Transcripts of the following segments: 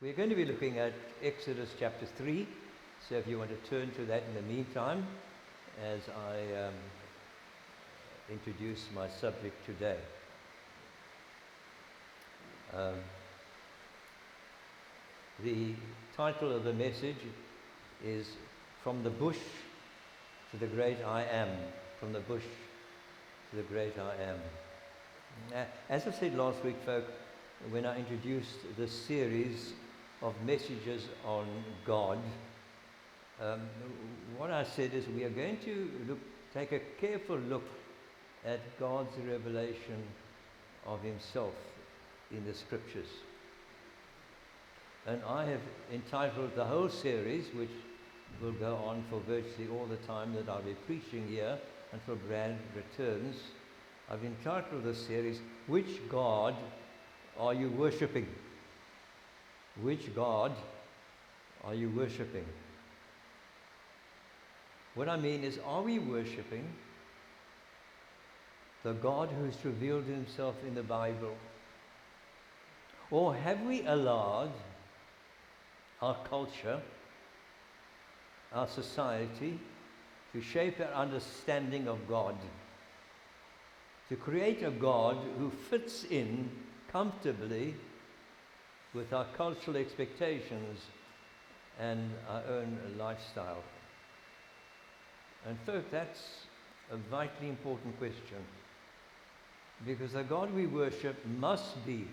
We're going to be looking at Exodus chapter 3, so if you want to turn to that in the meantime, as I introduce my subject today. The title of the message is From the Bush to the Great I Am. From the Bush to the Great I Am. As I said last week, folk, when I introduced this series of messages on God, what I said is we are going to take a careful look at God's revelation of himself in the scriptures. And I have entitled the whole series, which will go on for virtually all the time that I'll be preaching here until Brad returns, I've entitled the series, Which God Are You Worshipping? Which God are you worshipping? What I mean is, are we worshipping the God who's revealed himself in the Bible? Or have we allowed our culture, our society, to shape our understanding of God, to create a God who fits in comfortably with our cultural expectations and our own lifestyle? And folks, that's a vitally important question, because the God we worship must be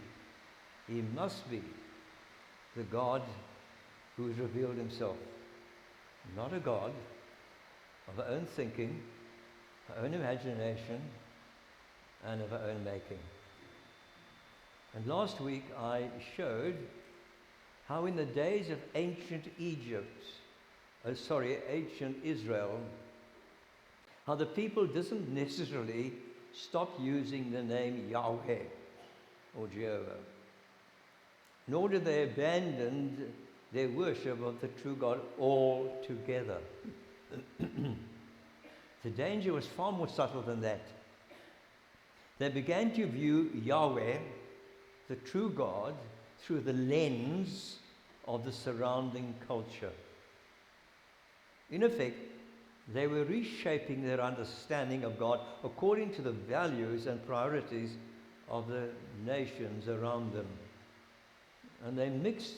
the God who has revealed himself, not a God of our own thinking, our own imagination, and of our own making. And last week I showed how in the days of ancient ancient Israel, how the people didn't necessarily stop using the name Yahweh or Jehovah, nor did they abandon their worship of the true God altogether. The danger was far more subtle than that. They began to view Yahweh, the true God, through the lens of the surrounding culture. In effect, they were reshaping their understanding of God according to the values and priorities of the nations around them. And they mixed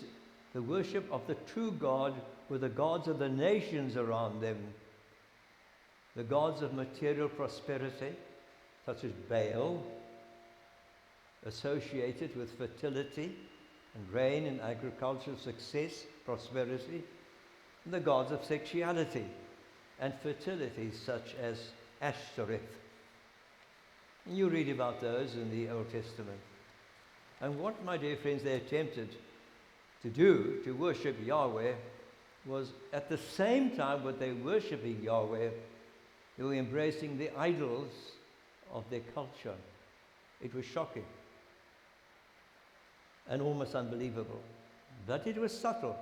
the worship of the true God with the gods of the nations around them, the gods of material prosperity, such as Baal, associated with fertility and rain and agricultural success, prosperity, and the gods of sexuality and fertility, such as Ashtoreth. And you read about those in the Old Testament. And what, my dear friends, they attempted to do, to worship Yahweh, was at the same time what they were worshipping Yahweh, they were embracing the idols of their culture. It was shocking and almost unbelievable. But it was subtle,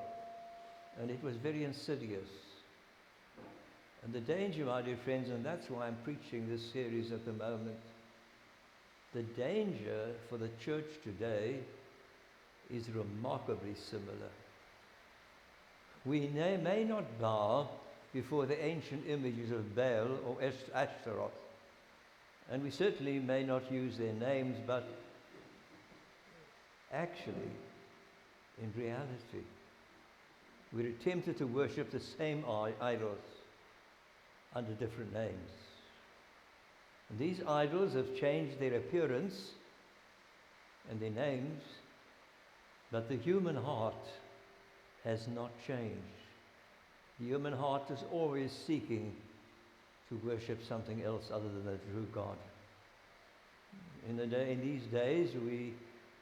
and it was very insidious. And the danger, my dear friends, and that's why I'm preaching this series at the moment, the danger for the church today is remarkably similar. We may not bow before the ancient images of Baal or Ashtaroth, and we certainly may not use their names, but actually, in reality, we're tempted to worship the same idols under different names. And these idols have changed their appearance and their names, but the human heart has not changed. The human heart is always seeking to worship something else other than the true God. In these days, we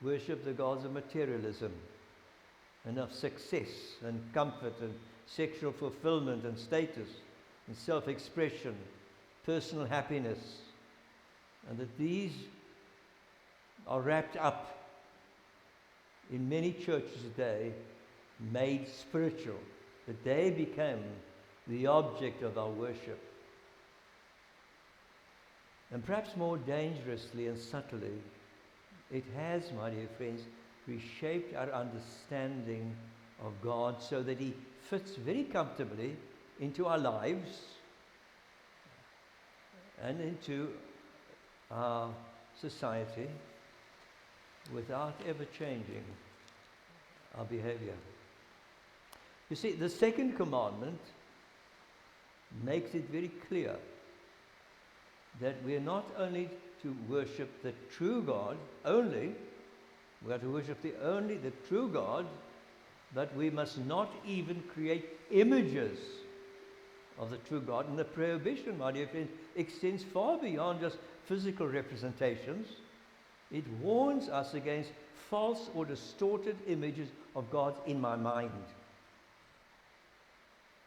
worship the gods of materialism and of success and comfort and sexual fulfillment and status and self-expression, personal happiness, and that these are wrapped up in many churches today, made spiritual, that they become the object of our worship. And perhaps more dangerously and subtly, it has, my dear friends, reshaped our understanding of God so that He fits very comfortably into our lives and into our society without ever changing our behavior. You see, the second commandment makes it very clear that we are not only to worship the true God only, we are to worship the true God, but we must not even create images of the true God. And the prohibition, my dear friends, extends far beyond just physical representations. It warns us against false or distorted images of God in my mind.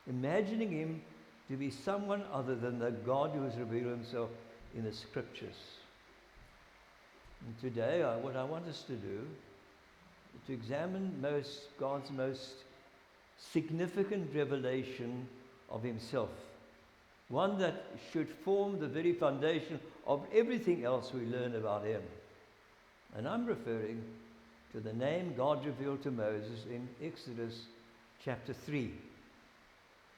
Imagining Him to be someone other than the God who has revealed Himself in the Scriptures. And today, what I want us to do is to examine God's most significant revelation of Himself. One that should form the very foundation of everything else we learn about Him. And I'm referring to the name God revealed to Moses in Exodus chapter 3.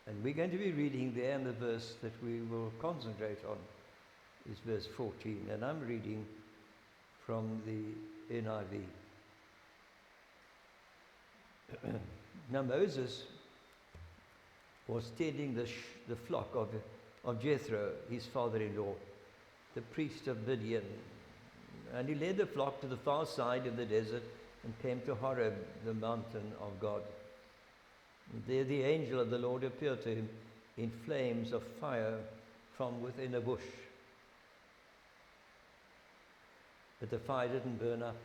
And we're going to be reading there, and the verse that we will concentrate on is verse 14. And I'm reading from the NIV. Now Moses was tending the flock of Jethro, his father-in-law, the priest of Midian. And he led the flock to the far side of the desert and came to Horeb, the mountain of God. And there the angel of the Lord appeared to him in flames of fire from within a bush. But the fire didn't burn up.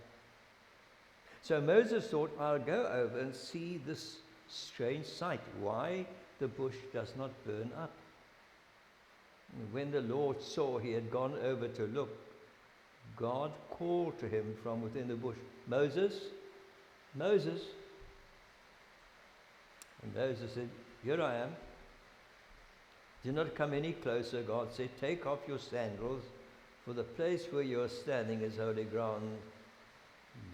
So Moses thought, I'll go over and see this strange sight, why the bush does not burn up. And when the Lord saw he had gone over to look, God called to him from within the bush, Moses, Moses. And Moses said, here I am. Do not come any closer, God said. Take off your sandals, for the place where you are standing is holy ground.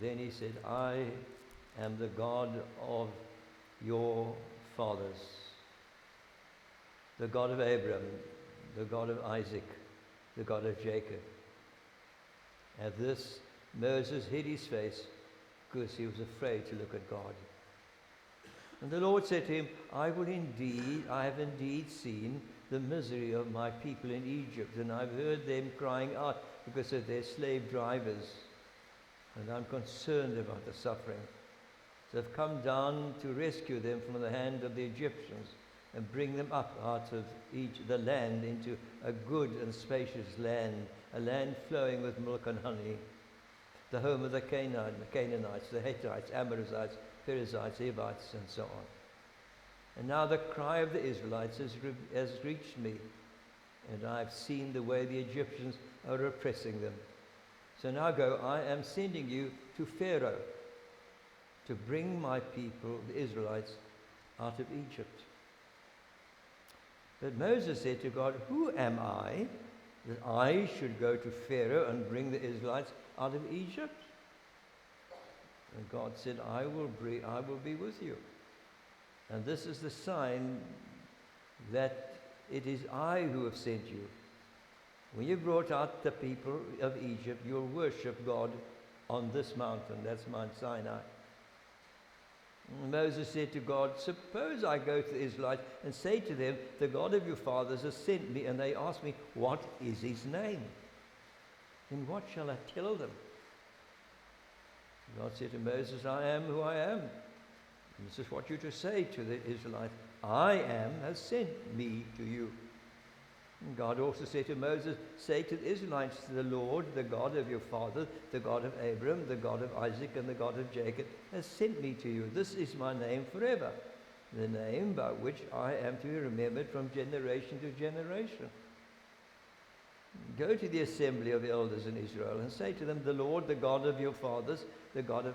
Then he said, I am the God of your fathers, the God of Abraham, the God of Isaac, the God of Jacob. At this, Moses hid his face because he was afraid to look at God. And the Lord said to him, I have indeed seen the misery of my people in Egypt, and I've heard them crying out because of their slave drivers. And I'm concerned about the suffering. So I've come down to rescue them from the hand of the Egyptians and bring them up out of the land into a good and spacious land, a land flowing with milk and honey, the home of the Canaanites, the Hittites, Amorites, Perizzites, Hivites, and so on. And now the cry of the Israelites has reached me, and I have seen the way the Egyptians are oppressing them. So now go, I am sending you to Pharaoh to bring my people, the Israelites, out of Egypt. But Moses said to God, who am I that I should go to Pharaoh and bring the Israelites out of Egypt? And God said, I will be with you. And this is the sign that it is I who have sent you. When you brought out the people of Egypt, you'll worship God on this mountain. That's Mount Sinai. And Moses said to God, suppose I go to the Israelites and say to them, the God of your fathers has sent me, and they ask me, what is his name? Then what shall I tell them? God said to Moses, I am who I am. And this is what you're to say to the Israelites, I am has sent me to you. And God also said to Moses, say to the Israelites, the Lord, the God of your father, the God of Abraham, the God of Isaac, and the God of Jacob, has sent me to you. This is my name forever, the name by which I am to be remembered from generation to generation. Go to the assembly of elders in Israel and say to them, the Lord, the God of your fathers, the God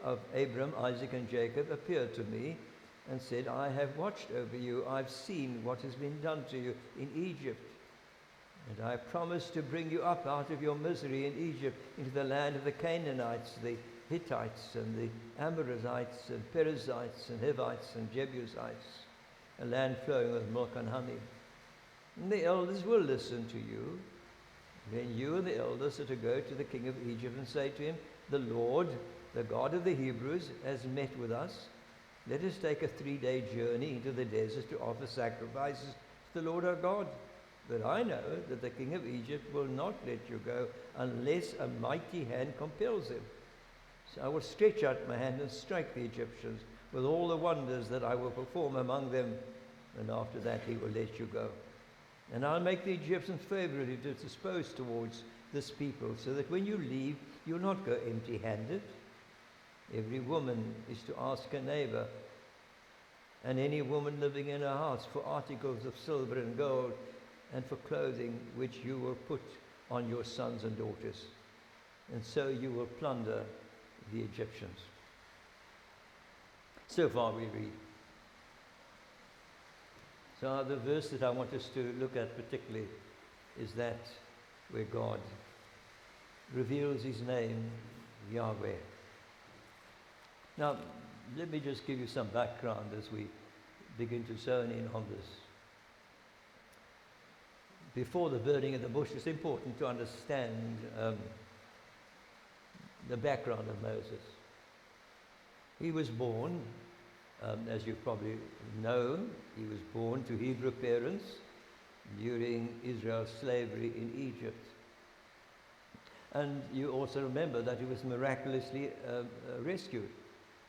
of Abraham, Isaac, and Jacob, appeared to me and said, I have watched over you. I've seen what has been done to you in Egypt. And I promised to bring you up out of your misery in Egypt into the land of the Canaanites, the Hittites and the Amorites and Perizzites and Hivites and Jebusites, a land flowing with milk and honey. And the elders will listen to you. Then you and the elders are to go to the king of Egypt and say to him, the Lord, the God of the Hebrews, has met with us. Let us take a 3-day journey into the desert to offer sacrifices to the Lord our God. But I know that the king of Egypt will not let you go unless a mighty hand compels him. So I will stretch out my hand and strike the Egyptians with all the wonders that I will perform among them. And after that he will let you go. And I'll make the Egyptians favorably disposed towards this people, so that when you leave, you'll not go empty-handed. Every woman is to ask her neighbor, and any woman living in her house, for articles of silver and gold, and for clothing which you will put on your sons and daughters. And so you will plunder the Egyptians. So far we read. So the verse that I want us to look at particularly is that where God reveals his name, Yahweh. Now, let me just give you some background as we begin to zone in on this. Before the burning of the bush, it's important to understand the background of Moses. He was born, as you probably know, he was born to Hebrew parents during Israel's slavery in Egypt. And you also remember that he was miraculously rescued.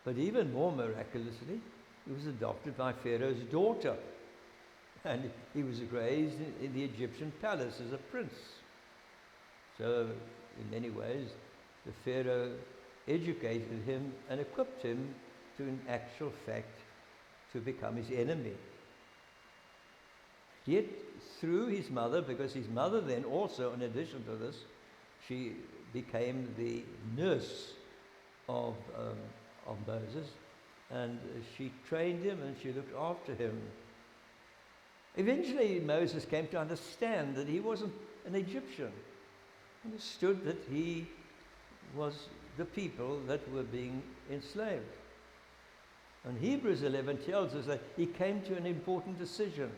But even more miraculously, he was adopted by Pharaoh's daughter. And he was raised in the Egyptian palace as a prince. So, in many ways, the Pharaoh educated him and equipped him to, in actual fact, to become his enemy. Yet, through his mother, because his mother then also, in addition to this, she became the nurse of Moses, and she trained him and she looked after him. Eventually, Moses came to understand that he wasn't an Egyptian. He understood that he was the people that were being enslaved. And Hebrews 11 tells us that he came to an important decision.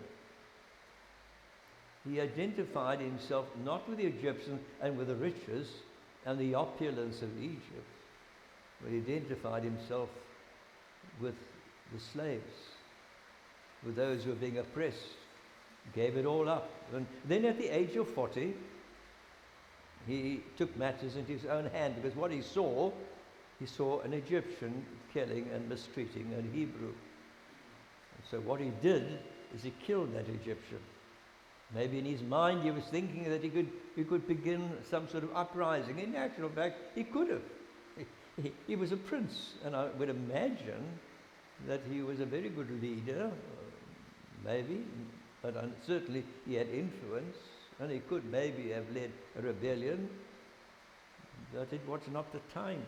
He identified himself not with the Egyptians and with the riches and the opulence of Egypt, but he identified himself with the slaves, with those who were being oppressed. Gave it all up. And then at the age of 40, he took matters into his own hand, because what he saw an Egyptian killing and mistreating a Hebrew. And so what he did is he killed that Egyptian. Maybe in his mind he was thinking that he could begin some sort of uprising. In actual fact, he could have. He was a prince, and I would imagine that he was a very good leader, maybe, but certainly he had influence, and he could maybe have led a rebellion, but it was not the time.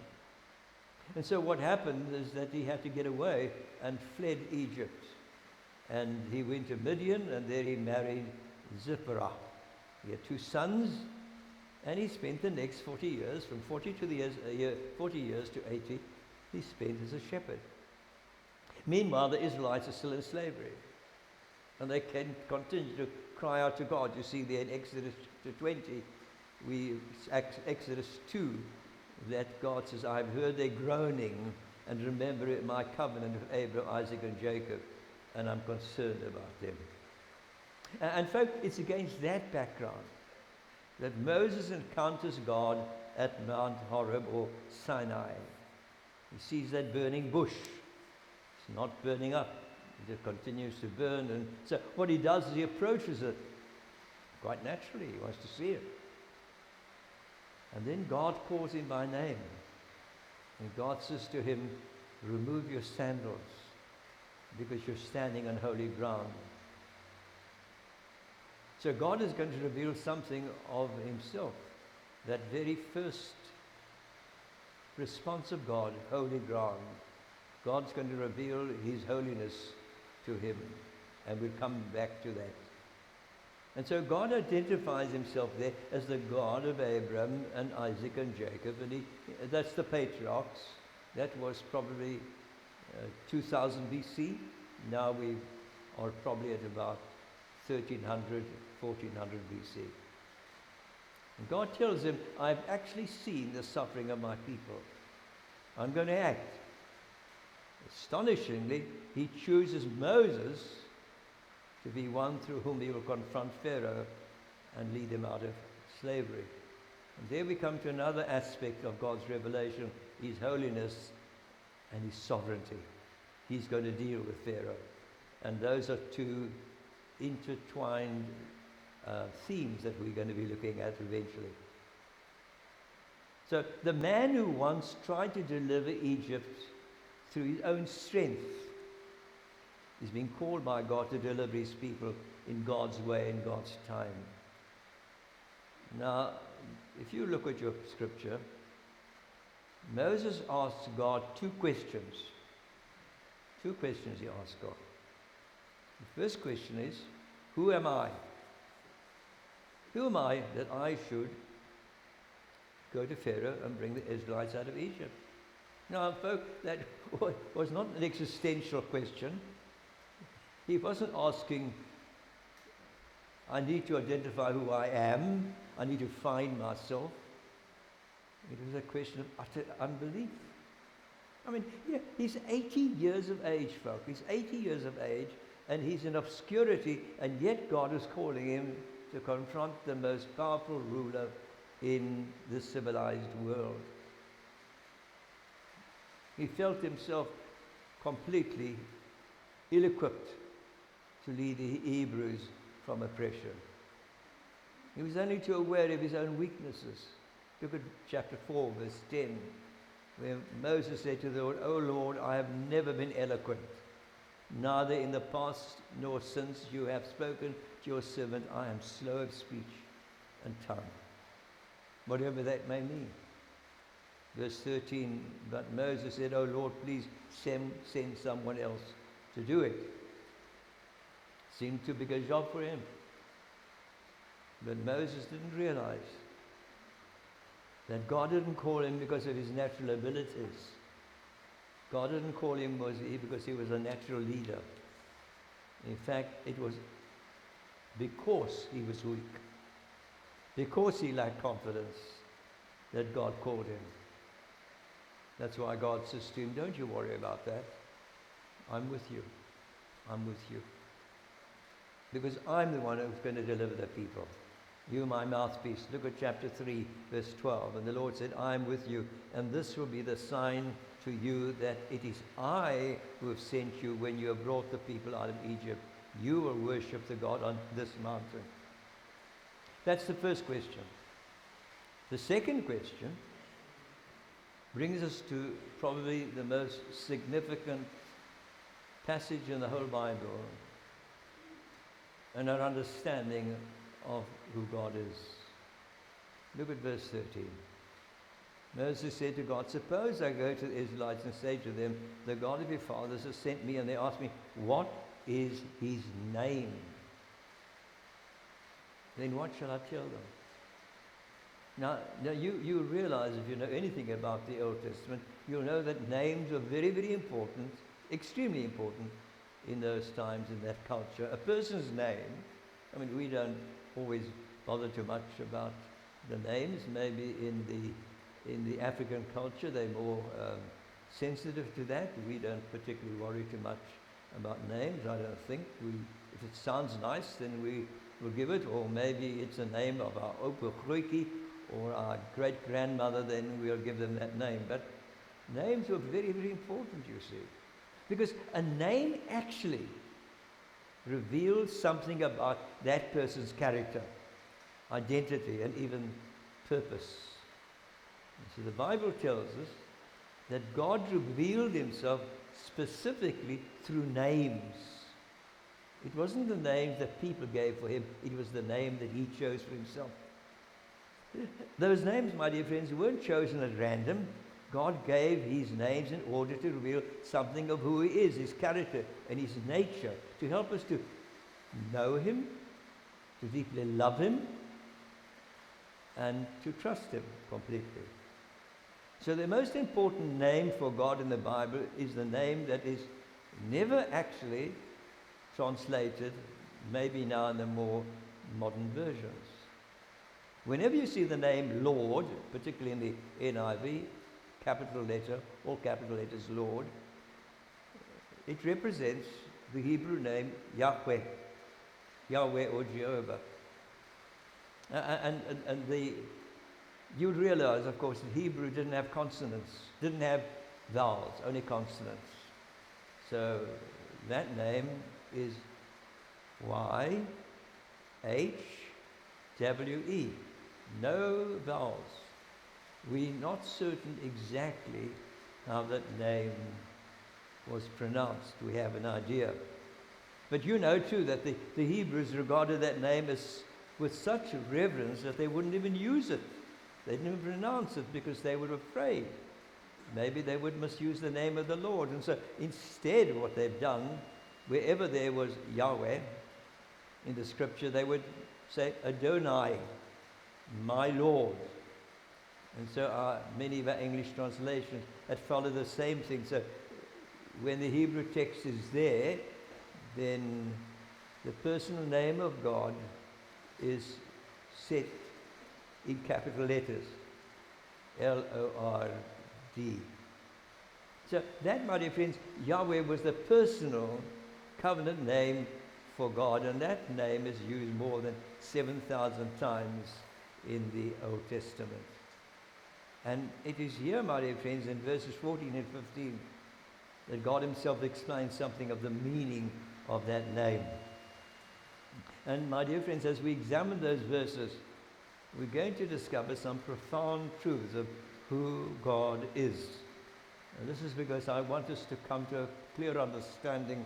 And so what happened is that he had to get away and fled Egypt. And he went to Midian, and there he married Zipporah. He had 2 sons, and he spent the next 40 years, from 40 years to 80, he spent as a shepherd. Meanwhile, the Israelites are still in slavery, and they can continue to cry out to God. You see there in Exodus 20, Exodus 2, that God says, I've heard their groaning, and remember my covenant with Abraham, Isaac, and Jacob, and I'm concerned about them. And folks, it's against that background that Moses encounters God at Mount Horeb, or Sinai. He sees that burning bush. It's not burning up. It continues to burn. And so what he does is he approaches it. Quite naturally, he wants to see it. And then God calls him by name. And God says to him, remove your sandals, because you're standing on holy ground. So God is going to reveal something of himself. That very first response of God, holy ground. God's going to reveal his holiness to him. And we'll come back to that. And so God identifies himself there as the God of Abraham and Isaac and Jacob, and that's the patriarchs. That was probably 2000 BC. Now we are probably at about 1300, 1400 BC. And God tells him, I've actually seen the suffering of my people. I'm going to act. Astonishingly, he chooses Moses to be one through whom he will confront Pharaoh and lead him out of slavery. And there we come to another aspect of God's revelation, his holiness and his sovereignty. He's going to deal with Pharaoh. And those are two intertwined themes that we're going to be looking at eventually. So the man who once tried to deliver Egypt through his own strength is being called by God to deliver his people in God's way, in God's time. Now, if you look at your scripture, Moses asks God two questions. Two questions he asks God. The first question is, who am I? Who am I that I should go to Pharaoh and bring the Israelites out of Egypt? Now, folks, that was not an existential question. He wasn't asking, I need to identify who I am. I need to find myself. It was a question of utter unbelief. I mean, he's 80 years of age, folks. He's 80 years of age, and he's in obscurity, and yet God is calling him to confront the most powerful ruler in the civilized world. He felt himself completely ill-equipped to lead the Hebrews from oppression. He was only too aware of his own weaknesses. Look at chapter 4, verse 10, where Moses said to the Lord, "O Lord, I have never been eloquent, neither in the past nor since you have spoken to your servant. I am slow of speech and tongue." Whatever that may mean. Verse 13, but Moses said, "O Lord, please send someone else to do it." Seemed too big a job for him. But Moses didn't realize that God didn't call him because of his natural abilities. God didn't call him because he was a natural leader. In fact, it was because he was weak, because he lacked confidence, that God called him. That's why God says to him, "Don't you worry about that. I'm with you. I'm with you. Because I'm the one who's going to deliver the people. You, my mouthpiece." Look at chapter 3, verse 12. And the Lord said, "I am with you, and this will be the sign to you that it is I who have sent you when you have brought the people out of Egypt. You will worship the God on this mountain." That's the first question. The second question brings us to probably the most significant passage in the whole Bible and our understanding of who God is. Look at verse 13. Moses said to God, "Suppose I go to the Israelites and say to them, 'The God of your fathers has sent me,' and they ask me, 'What is his name?' Then what shall I tell them?" Now you realize, if you know anything about the Old Testament, you'll know that names are very, very important, extremely important in those times, in that culture. A person's name, I mean, we don't always bother too much about the names. Maybe in the African culture they're more sensitive to that. We don't particularly worry too much about names, I don't think. If it sounds nice, then we will give it, or maybe it's a name of our Opa Grootjie or our great-grandmother, then we'll give them that name. But names are very, very important, you see. Because a name actually reveals something about that person's character, identity, and even purpose. And so the Bible tells us that God revealed himself specifically through names. It wasn't the names that people gave for him, it was the name that he chose for himself. Those names, my dear friends, weren't chosen at random. God gave his names in order to reveal something of who he is, his character and his nature, to help us to know him, to deeply love Him, and to trust Him completely. So the most important name for God in the Bible is the name that is never actually translated, maybe now in the more modern versions. Whenever you see the name Lord, particularly in the NIV, capital letter, all capital letters, Lord, it represents the Hebrew name Yahweh, Yahweh or Jehovah. You realize, of course, that Hebrew didn't have consonants, didn't have vowels, only consonants. So that name is YHWE, no vowels. We're not certain exactly how that name was pronounced. We have an idea. But you know too that the Hebrews regarded that name as with such reverence that they wouldn't even use it. They didn't even pronounce it because they were afraid. Maybe they would misuse the name of the Lord. And so instead what they've done, wherever there was Yahweh in the scripture, they would say Adonai, my Lord. And so many of our English translations that follow the same thing. So when the Hebrew text is there, then the personal name of God is set in capital letters, Lord. So that, my dear friends, Yahweh was the personal covenant name for God, and that name is used more than 7,000 times in the Old Testament. And it is here, my dear friends, in verses 14 and 15, that God Himself explains something of the meaning of that name. And my dear friends, as we examine those verses, we're going to discover some profound truths of who God is. And this is because I want us to come to a clear understanding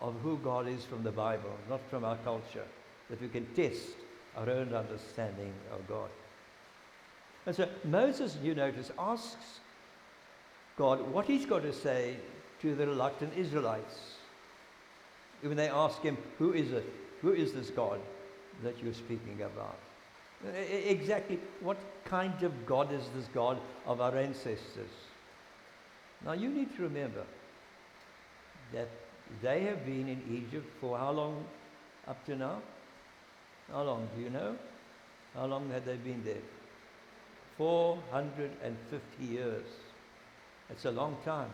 of who God is from the Bible, not from our culture, that we can test our own understanding of God. And so Moses, you notice, asks God what He's got to say to the reluctant Israelites. When they ask him, who is it? Who is this God that you're speaking about? Exactly what kind of God is this God of our ancestors? Now you need to remember that they have been in Egypt for how long up to now? How long, do you know? How long had they been there? 450 years. It's a long time.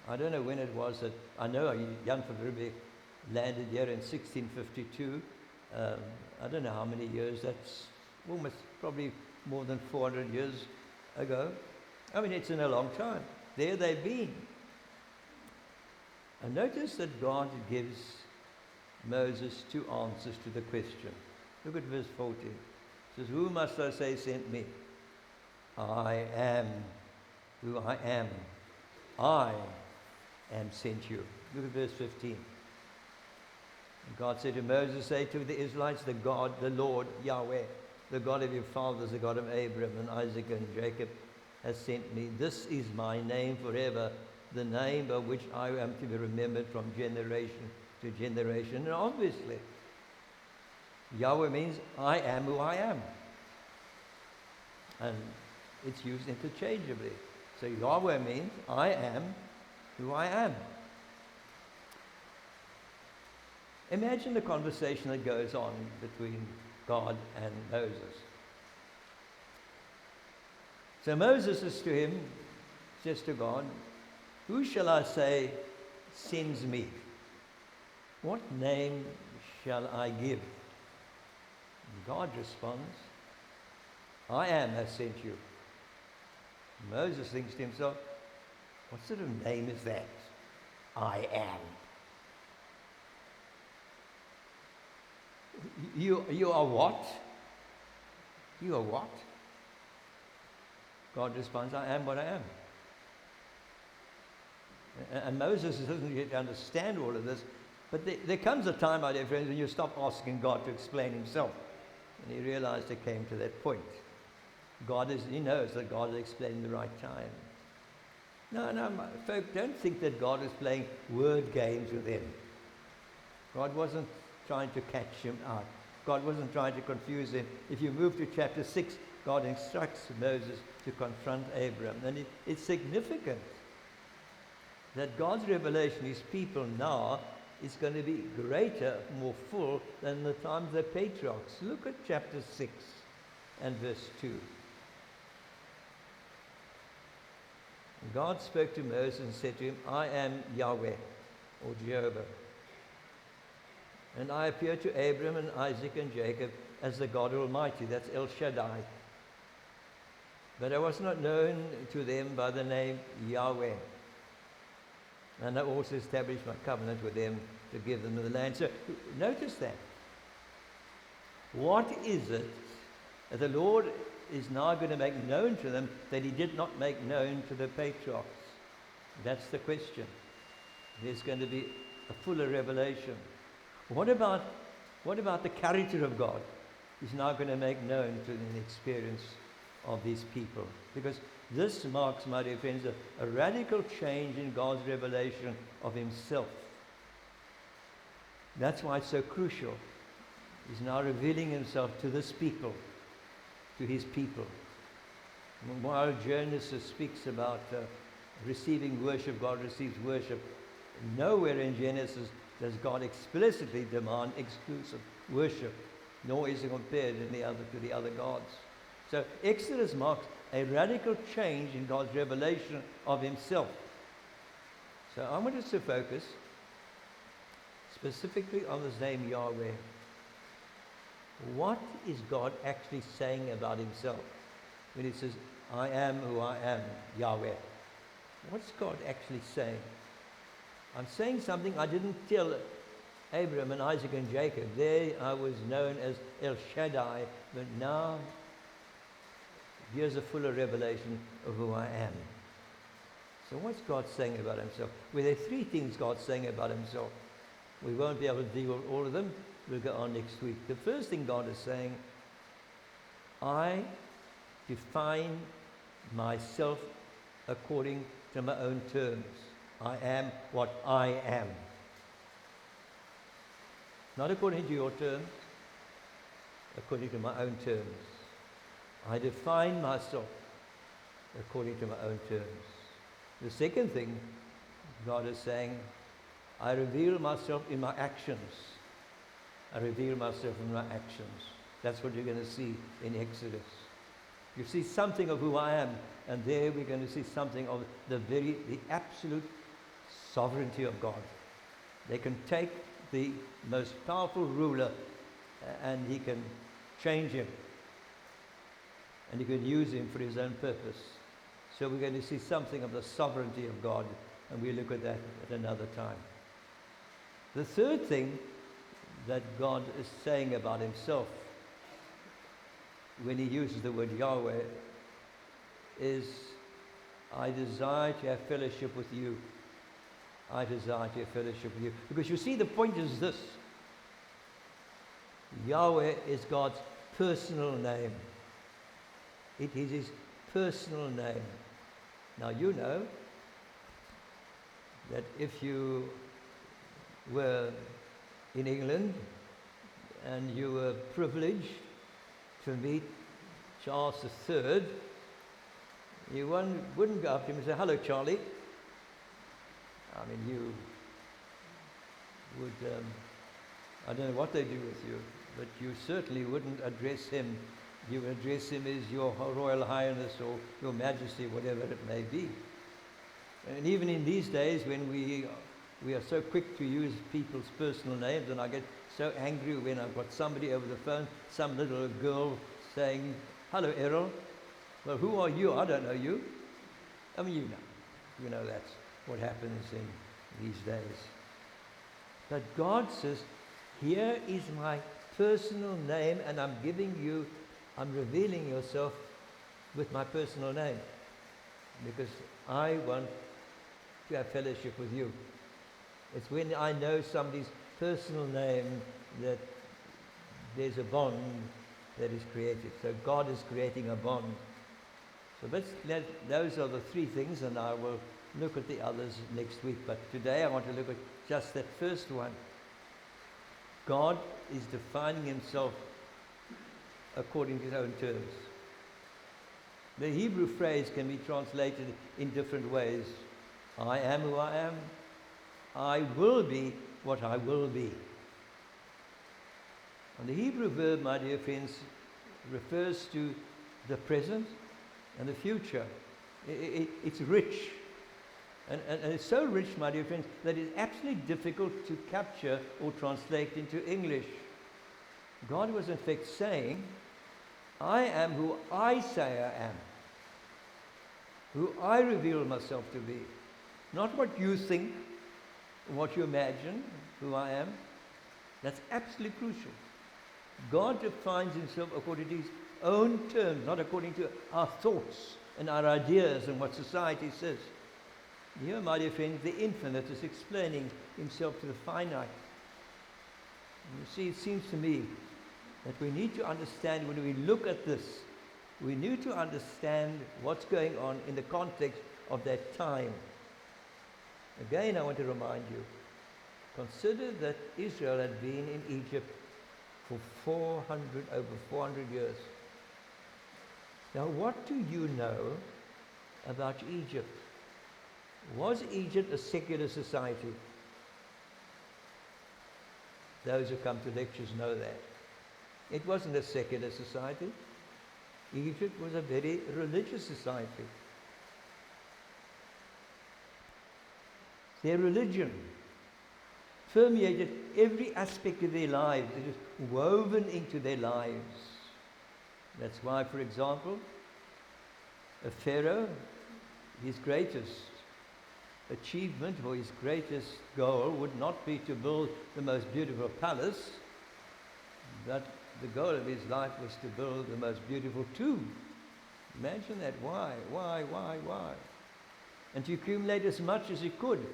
I don't know when it was that, I know Jan van Riebeeck landed here in 1652. I don't know how many years, that's almost probably more than 400 years ago. I mean, it's in a long time. There they've been. And notice that God gives Moses two answers to the question. Look at verse 14. It says, who must I say sent me? I am who I am. I am sent you. Look at verse 15. And God said to Moses, say to the Israelites, the God, the Lord, Yahweh, the God of your fathers, the God of Abraham and Isaac and Jacob, has sent me. This is my name forever, the name by which I am to be remembered from generation to generation. And obviously, Yahweh means I am who I am. And it's used interchangeably. So Yahweh means I am who I am. Imagine the conversation that goes on between God and Moses. So Moses says to him, says to God, who shall I say sends me? What name shall I give? And God responds, I am has sent you. Moses thinks to himself, what sort of name is that? I am. You are what? You are what? God responds, I am what I am. And Moses doesn't yet understand all of this, but there comes a time, my dear friends, when you stop asking God to explain Himself. And he realized it came to that point. He knows that God will explain the right time. No, folk, don't think that God is playing word games with him. God wasn't trying to catch him out. God wasn't trying to confuse him. If you move to chapter 6, God instructs Moses to confront Abraham. And it's significant that God's revelation to his people now is going to be greater, more full than the time of the patriarchs. Look at chapter 6 and verse 2. God spoke to Moses and said to him, I am Yahweh, or Jehovah. And I appeared to Abraham and Isaac and Jacob as the God Almighty. That's El Shaddai. But I was not known to them by the name Yahweh. And I also established my covenant with them to give them the land. So notice that. What is it that the Lord is now going to make known to them that he did not make known to the patriarchs? That's the question. There's going to be a fuller revelation. What about the character of God? He's now going to make known to the experience of these people. Because this marks, my dear friends, a radical change in God's revelation of himself. That's why it's so crucial. He's now revealing himself to this people, to his people. While Genesis speaks about receiving worship, God receives worship. Nowhere in Genesis does God explicitly demand exclusive worship, nor is he compared to the other gods. So Exodus marks a radical change in God's revelation of himself. So I want us to focus specifically on this name Yahweh. What is God actually saying about himself when he says, I am who I am, Yahweh? What's God actually saying? I'm saying something I didn't tell Abraham and Isaac and Jacob. There I was known as El Shaddai, but now here's a fuller revelation of who I am. So what's God saying about himself? Well, there are three things God's saying about himself. We won't be able to deal with all of them. We'll go on next week. The first thing God is saying, I define myself according to my own terms. I am what I am. Not according to your terms, according to my own terms. I define myself according to my own terms. The second thing God is saying, I reveal myself in my actions. I reveal myself in my actions. That's what you're going to see in Exodus. You see something of who I am, and there we're going to see something of the absolute sovereignty of God. They can take the most powerful ruler and he can change him. And he can use him for his own purpose. So we're going to see something of the sovereignty of God, and we'll look at that at another time. The third thing that God is saying about himself when he uses the word Yahweh is, I desire to have fellowship with you. I desire to have fellowship with you. Because you see, the point is this. Yahweh is God's personal name. It is his personal name. Now you know that if you were in England and you were privileged to meet Charles III, you wouldn't go up to him and say, hello, Charlie. I mean, you would, I don't know what they do with you, but you certainly wouldn't address him. You would address him as your Royal Highness or your Majesty, whatever it may be. And even in these days when we are so quick to use people's personal names, and I get so angry when I've got somebody over the phone, some little girl saying, hello, Errol. Well, who are you? I don't know you. I mean, you know that's what happens in these days. But God says, here is my personal name, and I'm revealing yourself with my personal name, because I want to have fellowship with you. It's when I know somebody's personal name that there's a bond that is created. So God is creating a bond. So those are the three things, and I will look at the others next week. But today I want to look at just that first one. God is defining himself according to his own terms. The Hebrew phrase can be translated in different ways. I am who I am. I will be what I will be. And the Hebrew verb, my dear friends, refers to the present and the future. It's rich. And it's so rich, my dear friends, that it's absolutely difficult to capture or translate into English. God was in fact saying, I am who I say I am, who I reveal myself to be. Not what you think, what you imagine, who I am. That's absolutely crucial. God defines himself according to his own terms, not according to our thoughts and our ideas and what society says. Here, my dear friends, the infinite is explaining himself to the finite. And you see, it seems to me that we need to understand, when we look at this, we need to understand what's going on in the context of that time. Again, I want to remind you, consider that Israel had been in Egypt for over 400 years. Now, what do you know about Egypt? Was Egypt a secular society? Those who come to lectures know that. It wasn't a secular society. Egypt was a very religious society. Their religion permeated every aspect of their lives. It was woven into their lives. That's why, for example, a pharaoh, his greatest achievement or his greatest goal would not be to build the most beautiful palace, but the goal of his life was to build the most beautiful tomb. Imagine that. Why? And to accumulate as much as he could,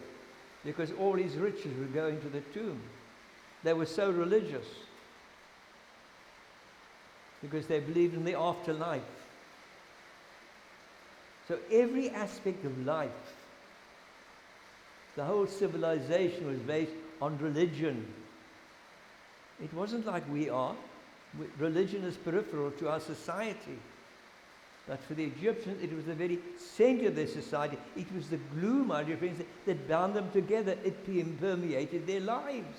because all his riches would go into the tomb. They were so religious, because they believed in the afterlife. So every aspect of life, the whole civilization was based on religion. It wasn't like we are. Religion is peripheral to our society. But for the Egyptians, it was the very center of their society. It was the glue, my dear friends, that bound them together. It permeated their lives.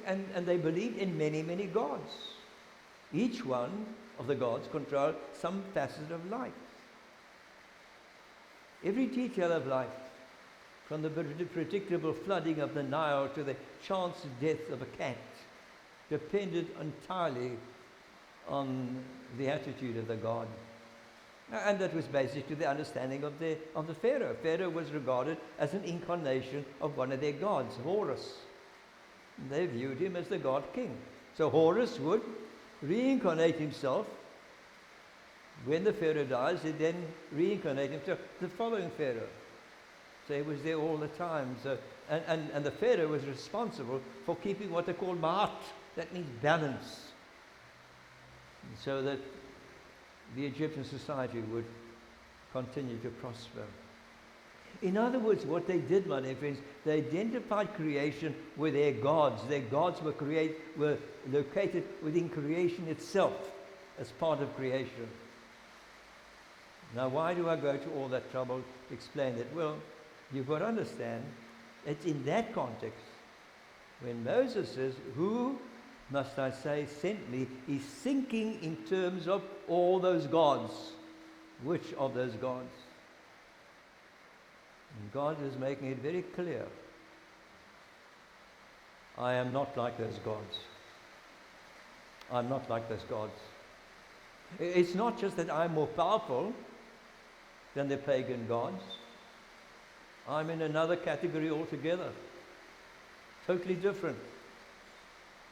And they believed in many, many gods. Each one of the gods controlled some facet of life. Every detail of life, from the predictable flooding of the Nile to the chance death of a cat, depended entirely on the attitude of the god. And that was basically the understanding of the Pharaoh. Pharaoh was regarded as an incarnation of one of their gods, Horus. They viewed him as the god king. So Horus would reincarnate himself. When the Pharaoh dies, he then reincarnate himself, the following Pharaoh. So he was there all the time. So, and the Pharaoh was responsible for keeping what they call ma'at. That means balance. And so that the Egyptian society would continue to prosper. In other words, what they did, my dear friends, they identified creation with their gods. Their gods were located within creation itself as part of creation. Now, why do I go to all that trouble to explain that? Well, you've got to understand, it's in that context, when Moses says, who must I say sent me, he's thinking in terms of all those gods. Which of those gods? And God is making it very clear. I am not like those gods. I'm not like those gods. It's not just that I'm more powerful than the pagan gods. I'm in another category altogether. Totally different.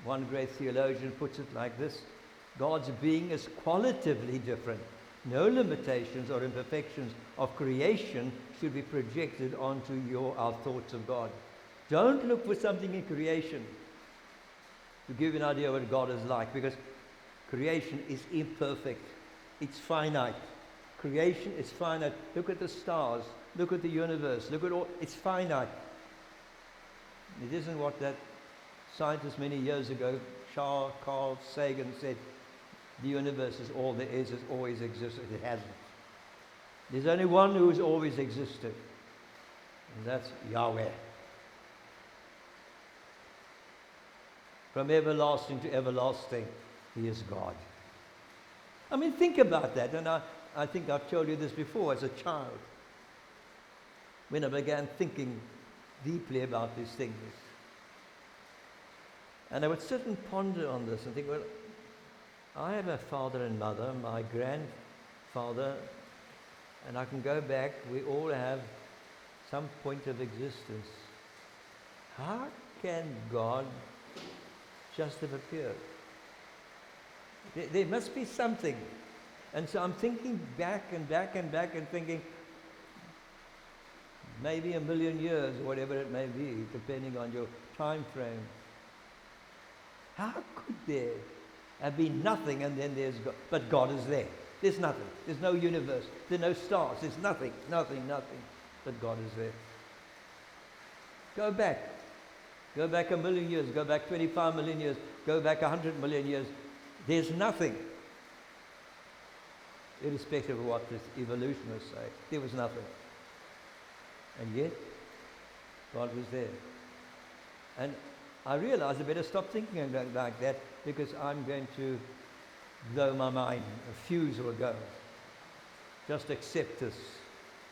One great theologian puts it like this: God's being is qualitatively different. No limitations or imperfections of creation should be projected onto our thoughts of God. Don't look for something in creation to give you an idea of what God is like, because creation is imperfect. It's finite. Creation is finite. Look at the stars. Look at the universe. Look at all. It's finite. It isn't what that scientist many years ago, Carl Sagan, said, the universe is all there is, has always existed. It hasn't. There's only one who has always existed, and that's Yahweh. From everlasting to everlasting, He is God. I mean, think about that. And I think I've told you this before as a child, when I began thinking deeply about these things. And I would sit and ponder on this and think, well, I have a father and mother, my grandfather, and I can go back. We all have some point of existence. How can God just have appeared? There must be something. And so I'm thinking back and back and back and thinking, maybe 1 million years, or whatever it may be, depending on your time frame. How could there have been nothing and then there's God? But God is there. There's nothing. There's no universe. There are no stars. There's nothing. But God is there. Go back. Go back 1 million years. Go back 25 million years. Go back 100 million years. There's nothing. Irrespective of what the evolutionists say, there was nothing. And yet, God was there. And I realized I better stop thinking like that, because I'm going to blow my mind. A fuse will go. Just accept this.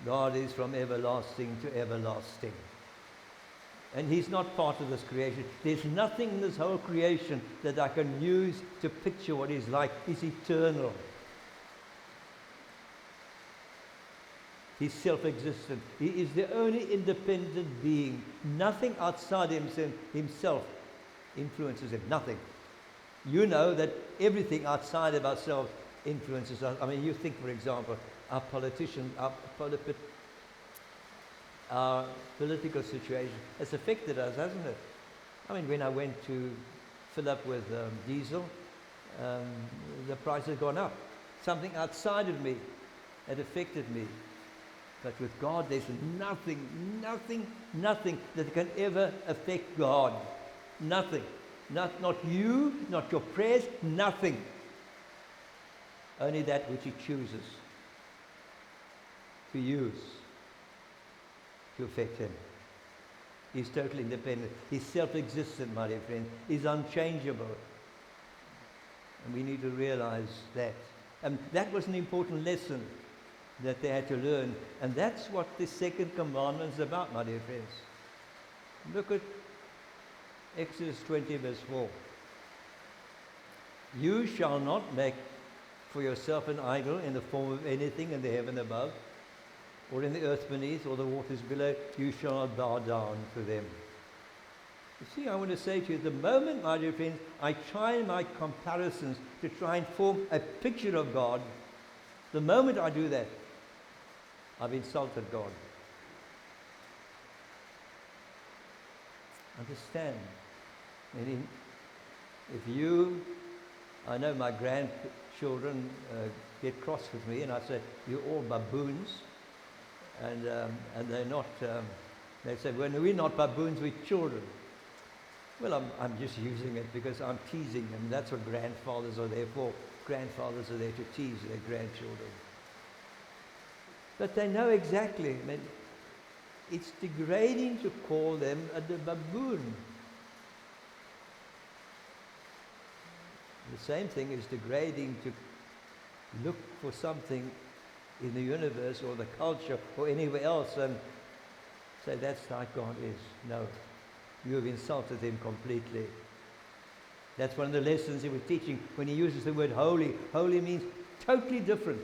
God is from everlasting to everlasting. And He's not part of this creation. There's nothing in this whole creation that I can use to picture what He's like. He's eternal. He's self-existent. He is the only independent being. Nothing outside himself influences Him. Nothing. You know that everything outside of ourselves influences us. I mean, you think, for example, our politicians, our political situation has affected us, hasn't it? I mean, when I went to fill up with diesel, the price has gone up. Something outside of me had affected me. But with God, there's nothing that can ever affect God. Nothing. Not you, not your prayers, nothing. Only that which He chooses to use to affect Him. He's totally independent. He's self-existent, my dear friends. He's unchangeable. And we need to realize that. And that was an important lesson that they had to learn. And that's what the second commandment is about, my dear friends. Look at Exodus 20 verse 4. You shall not make for yourself an idol in the form of anything in the heaven above, or in the earth beneath, or the waters below. You shall not bow down to them. You see, I want to say to you, the moment, my dear friends, I try my comparisons to try and form a picture of God, the moment I do that, I've insulted God. Understand? I know my grandchildren get cross with me, and I say, you're all baboons. And they're not, they say, well, we're not baboons, we're children. Well, I'm just using it because I'm teasing them. That's what grandfathers are there for. Grandfathers are there to tease their grandchildren. But they know exactly. I mean, it's degrading to call them a baboon. The same thing is degrading to look for something in the universe or the culture or anywhere else and say that's like God is. No, you have insulted Him completely. That's one of the lessons He was teaching when He uses the word holy. Holy means totally different.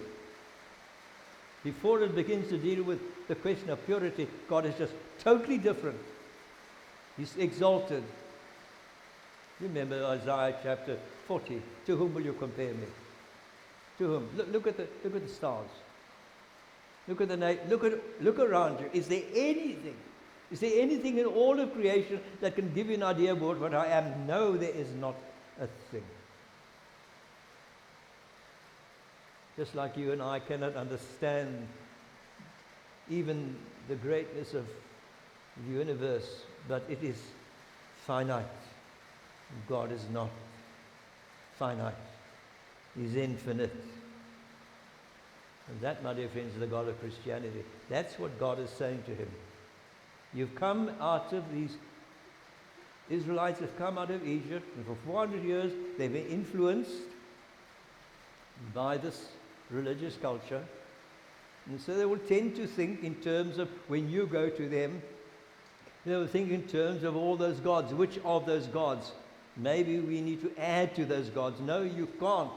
Before it begins to deal with the question of purity, God is just totally different. He's exalted. You remember Isaiah chapter 40. To whom will you compare me? To whom? Look at the stars. Look at the night. Look around you. Is there anything in all of creation that can give you an idea about what I am? No, there is not a thing. Just like you and I cannot understand even the greatness of the universe, but it is finite. God is not finite. He's infinite. And that, my dear friends, is the God of Christianity. That's what God is saying to him. You've come out of these Israelites have come out of Egypt, and for 400 years they've been influenced by this religious culture. And so they will tend to think in terms of, when you go to them, they will think in terms of all those gods. Which of those gods? Maybe we need to add to those gods. No, you can't.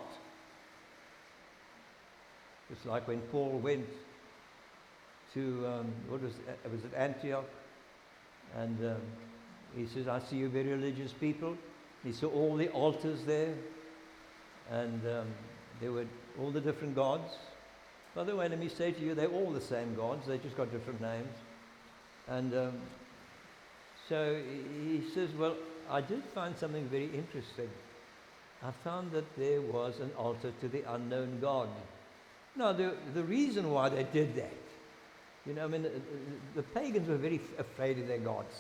It's like when Paul went to, was it Antioch? And he says, I see you very religious people. He saw all the altars there. And there were all the different gods. By the way, let me say to you, they're all the same gods. They just got different names. And so he says, well, I did find something very interesting. I found that there was an altar to the unknown God. Now, the reason why they did that, you know, I mean, the pagans were very afraid of their gods.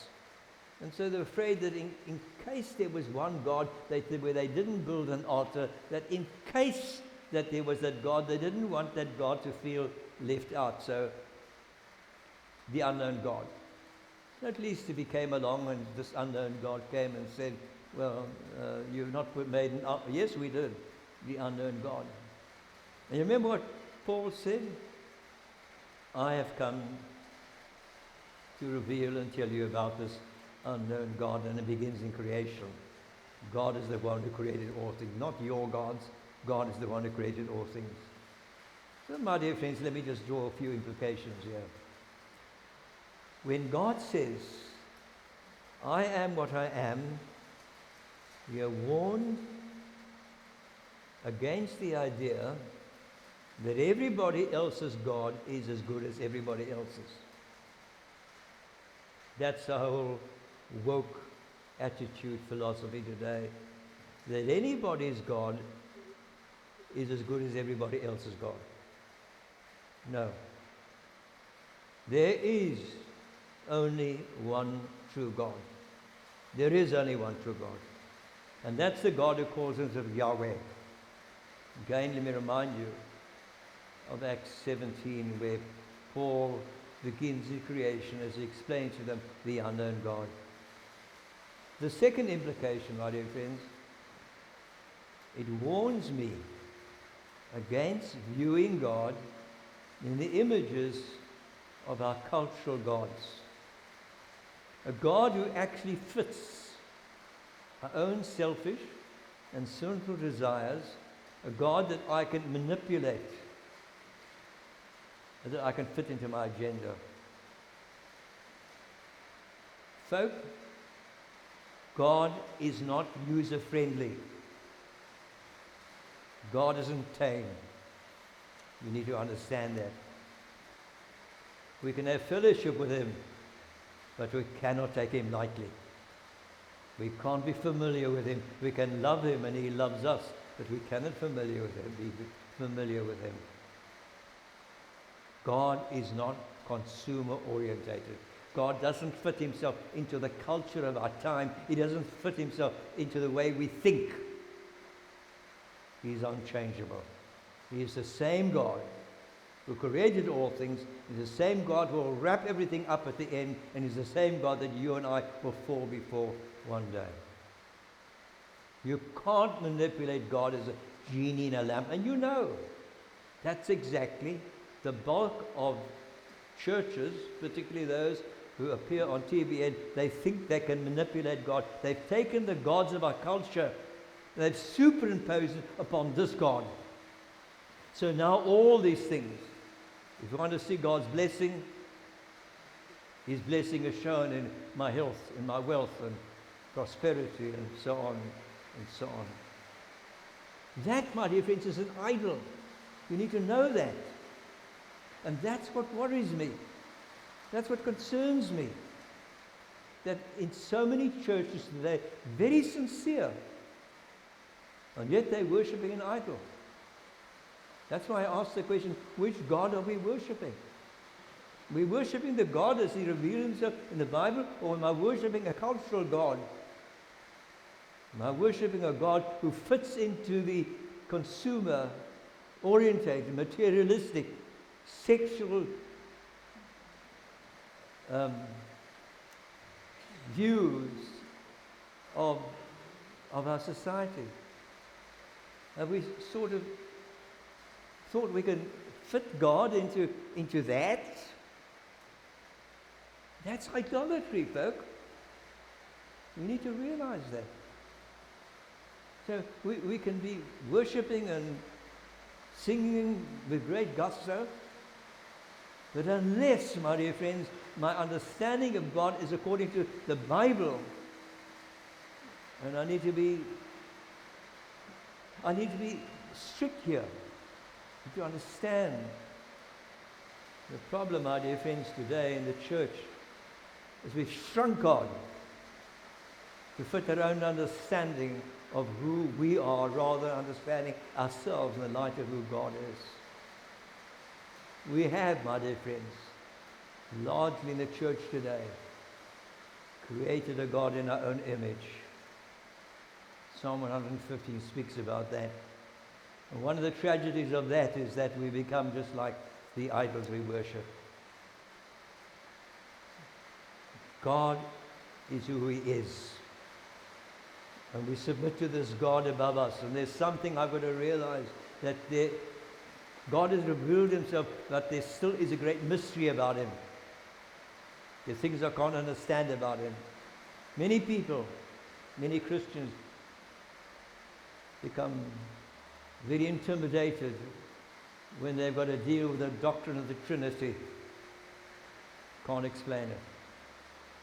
And so they were afraid that in case there was one God where they didn't build an altar, that in case that there was that God, they didn't want that God to feel left out. So, the unknown God. At least if he came along and this unknown God came and said, well, you've not made an altar. Yes, we did. The unknown God. And you remember what Paul said? I have come to reveal and tell you about this unknown God, and it begins in creation. God is the one who created all things, not your gods. God is the one who created all things. So, my dear friends, let me just draw a few implications here. When God says, I am what I am, we are warned against the idea that everybody else's God is as good as everybody else's. That's the whole woke attitude philosophy today, that anybody's God is as good as everybody else's God. No. There is only one true God. There is only one true God. And that's the God who calls himself Yahweh. Again, let me remind you of Acts 17, where Paul begins the creation as he explains to them the unknown God. The second implication, my dear friends, it warns me against viewing God in the images of our cultural gods. A God who actually fits our own selfish and sinful desires, a God that I can manipulate, that I can fit into my agenda. Folk, God is not user-friendly. God isn't tame. You need to understand that. We can have fellowship with him, but we cannot take him lightly. We can't be familiar with him. We can love him and he loves us, but we cannot be familiar with him. God is not consumer orientated. God doesn't fit himself into the culture of our time. He doesn't fit himself into the way we think. He's unchangeable. He is the same God who created all things. He's the same God who will wrap everything up at the end, and he's the same God that you and I will fall before one day. You can't manipulate God as a genie in a lamp, and you know that's exactly the bulk of churches, particularly those who appear on TV, and they think they can manipulate God. They've taken the gods of our culture, they've superimposed it upon this God. So now all these things, if you want to see God's blessing, his blessing is shown in my health, in my wealth and prosperity and so on and so on. That, my dear friends, is an idol. You need to know that. And that's what worries me. That's what concerns me. That in so many churches today, very sincere, and yet they're worshipping an idol. That's why I asked the question, which God are we worshipping? Are we worshipping the God as he revealed himself in the Bible, or am I worshipping a cultural God Am I worshipping a God who fits into the consumer-orientated, materialistic, sexual views of our society? Have we sort of thought we can fit God into that? That's idolatry, folk. We need to realize that. So we can be worshipping and singing with great gusto, but unless, my dear friends, my understanding of God is according to the Bible, and I need to be strict here to understand. The problem, my dear friends, today in the church is we've shrunk God to fit our own understanding of who we are, rather than understanding ourselves in the light of who God is. We have, my dear friends, largely in the church today, created a God in our own image. Psalm 115 speaks about that. And one of the tragedies of that is that we become just like the idols we worship. God is who He is. And we submit to this God above us. And there's something I've got to realize, that God has revealed Himself, but there still is a great mystery about Him. There are things I can't understand about Him. Many people, many Christians, become very intimidated when they've got to deal with the doctrine of the Trinity. Can't explain it.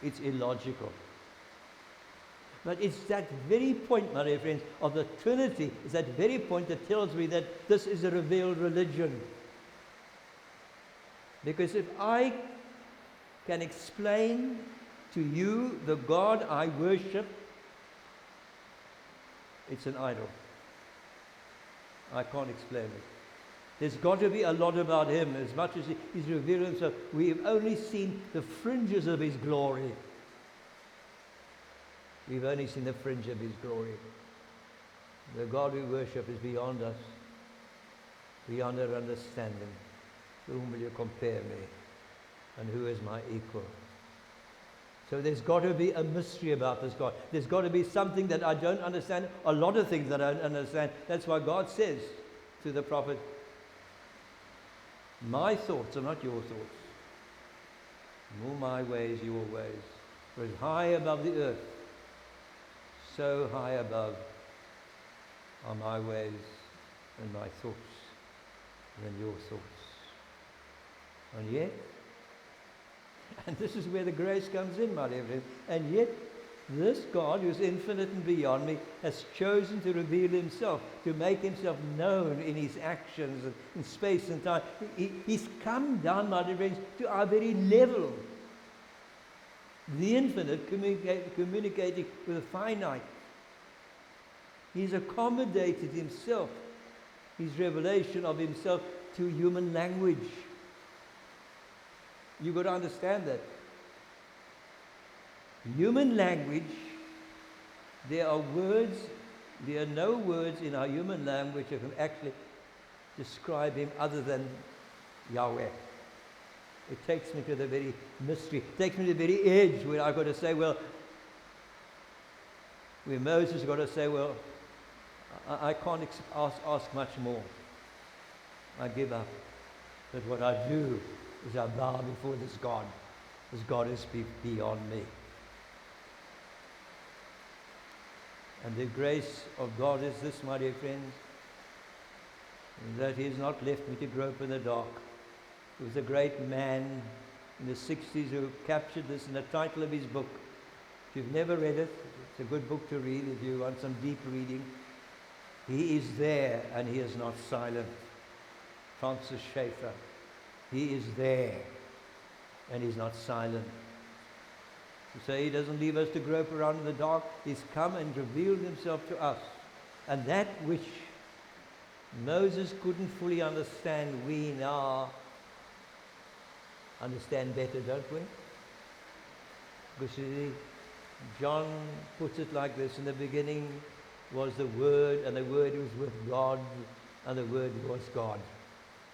It's illogical. But it's that very point, my dear friends, of the Trinity, is that very point that tells me that this is a revealed religion. Because if I can explain to you the God I worship, it's an idol. I can't explain it. There's got to be a lot about Him. As much as He's revealed Himself, we have only seen the fringes of His glory. We've only seen the fringe of His glory. The God we worship is beyond us, beyond our understanding. To whom will you compare me? And who is my equal? So there's got to be a mystery about this God. There's got to be something that I don't understand, a lot of things that I don't understand. That's why God says to the prophet, my thoughts are not your thoughts, nor my ways your ways. For as high above the earth, so high above are my ways and my thoughts than your thoughts. And yet, and this is where the grace comes in, my dear friend, and yet this God, who's infinite and beyond me, has chosen to reveal Himself, to make Himself known in His actions and in space and time. He's come down, my dear friends, to our very level. The infinite communicating with the finite. He's accommodated Himself, His revelation of Himself, to human language. You've got to understand that. Human language, there are no words in our human language that can actually describe Him other than Yahweh. It takes me to the very mystery. It takes me to the very edge where I've got to say, well, where Moses has got to say, well, I can't ask much more. I give up. But what I do is I bow before this God. This God is beyond me. And the grace of God is this, my dear friends, that He has not left me to grope in the dark. There was a great man in the 60s who captured this in the title of his book. If you've never read it, it's a good book to read if you want some deep reading. He is there and He is not silent. Francis Schaeffer. He is there and He's not silent. So He doesn't leave us to grope around in the dark. He's come and revealed Himself to us. And that which Moses couldn't fully understand, we now understand better, don't we? Because you see, John puts it like this: in the beginning was the Word, and the Word was with God, and the Word was God.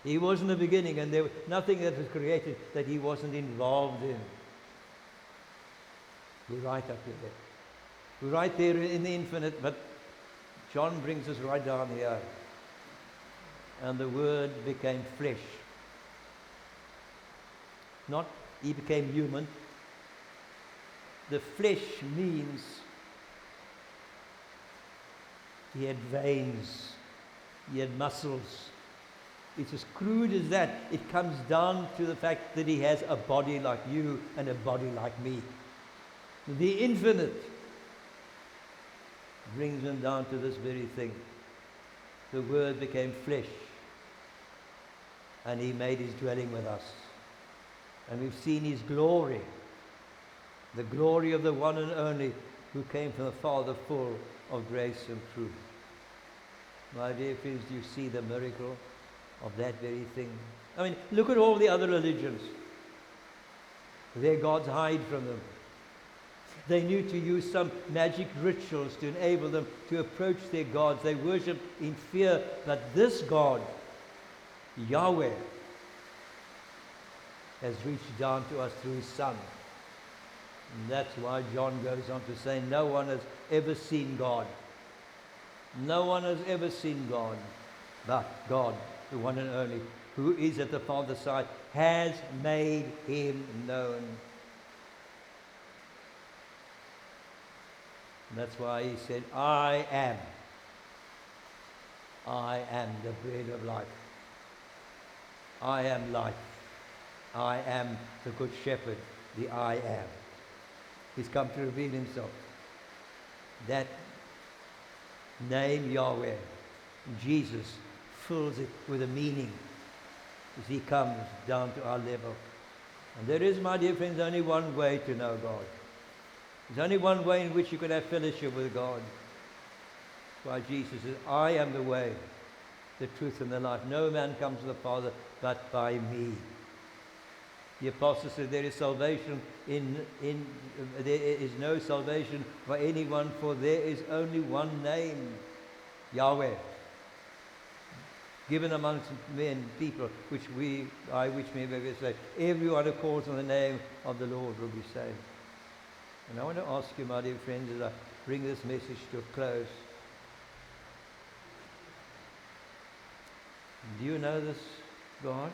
He was in the beginning, and there was nothing that was created that he wasn't involved in. We're right up there. We're right there in the infinite, but John brings us right down here. And the Word became flesh. Not he became human. The flesh means he had veins, he had muscles. It's as crude as that. It comes down to the fact that he has a body like you and a body like me. The infinite brings him down to this very thing. The Word became flesh, and he made his dwelling with us. And we've seen his glory, the glory of the one and only who came from the Father, full of grace and truth. My dear friends, do you see the miracle of that very thing? I mean, look at all the other religions. Their gods hide from them. They knew to use some magic rituals to enable them to approach their gods. They worship in fear. But this God, Yahweh, has reached down to us through his Son. And that's why John goes on to say, no one has ever seen God. No one has ever seen God, but God, the one and only, who is at the Father's side, has made him known. And that's why he said, I am the bread of life. I am life. I am the good shepherd, the I am. He's come to reveal himself. That name Yahweh, Jesus, fills it with a meaning as he comes down to our level. And there is, my dear friends, only one way to know God. There's only one way in which you can have fellowship with God. That's why Jesus says, I am the way, the truth, and the life. No man comes to the Father but by me. The apostle said there is salvation there is no salvation for anyone, for there is only one name, Yahweh, given amongst men, people, by which we may be saved. Everyone who calls on the name of the Lord will be saved. And I want to ask you, my dear friends, as I bring this message to a close, do you know this God?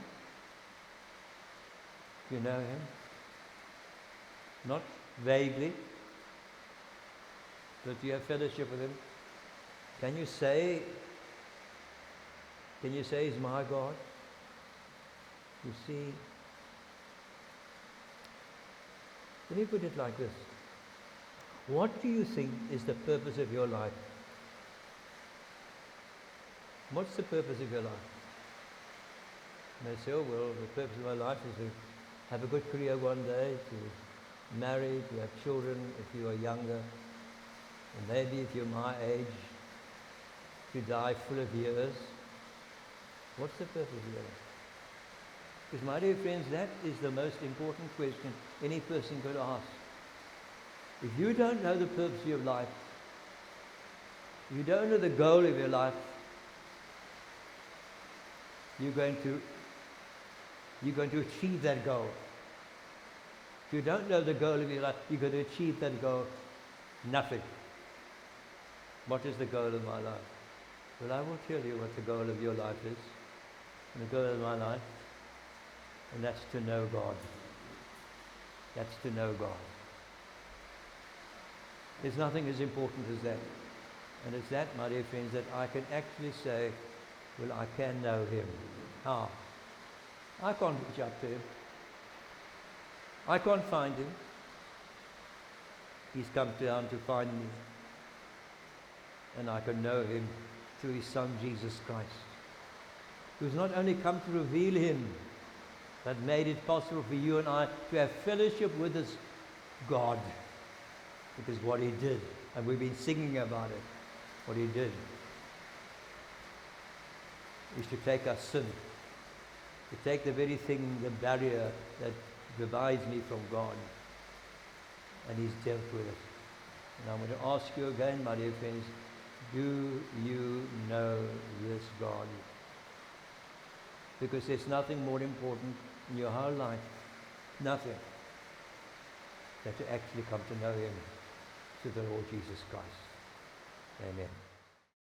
Do you know him? Not vaguely, but do you have fellowship with him? Can you say he's my God? You see, let me put it like this. What do you think is the purpose of your life? What's the purpose of your life? And they say, oh, well, the purpose of my life is to have a good career one day, to marry, to have children if you are younger, and maybe if you're my age, to die full of years. What's the purpose of your life? Because, my dear friends, that is the most important question any person could ask. If you don't know the purpose of your life, if you don't know the goal of your life, you're going to achieve that goal. If you don't know the goal of your life, you're going to achieve that goal. Nothing. What is the goal of my life? Well, I will tell you what the goal of your life is. And the goal of my life, and that's to know God. That's to know God. There's nothing as important as that. And it's that, my dear friends, that I can actually say, well, I can know him. How? I can't reach up to him. I can't find him. He's come down to find me. And I can know him through his Son, Jesus Christ, who's not only come to reveal him, but made it possible for you and I to have fellowship with this God. Because what he did, and we've been singing about it, what he did is to take our sin, to take the very thing, the barrier that divides me from God, and he's dealt with it. And I'm going to ask you again, my dear friends, do you know this God? Because there's nothing more important in your whole life, nothing, than to actually come to know him through the Lord Jesus Christ. Amen.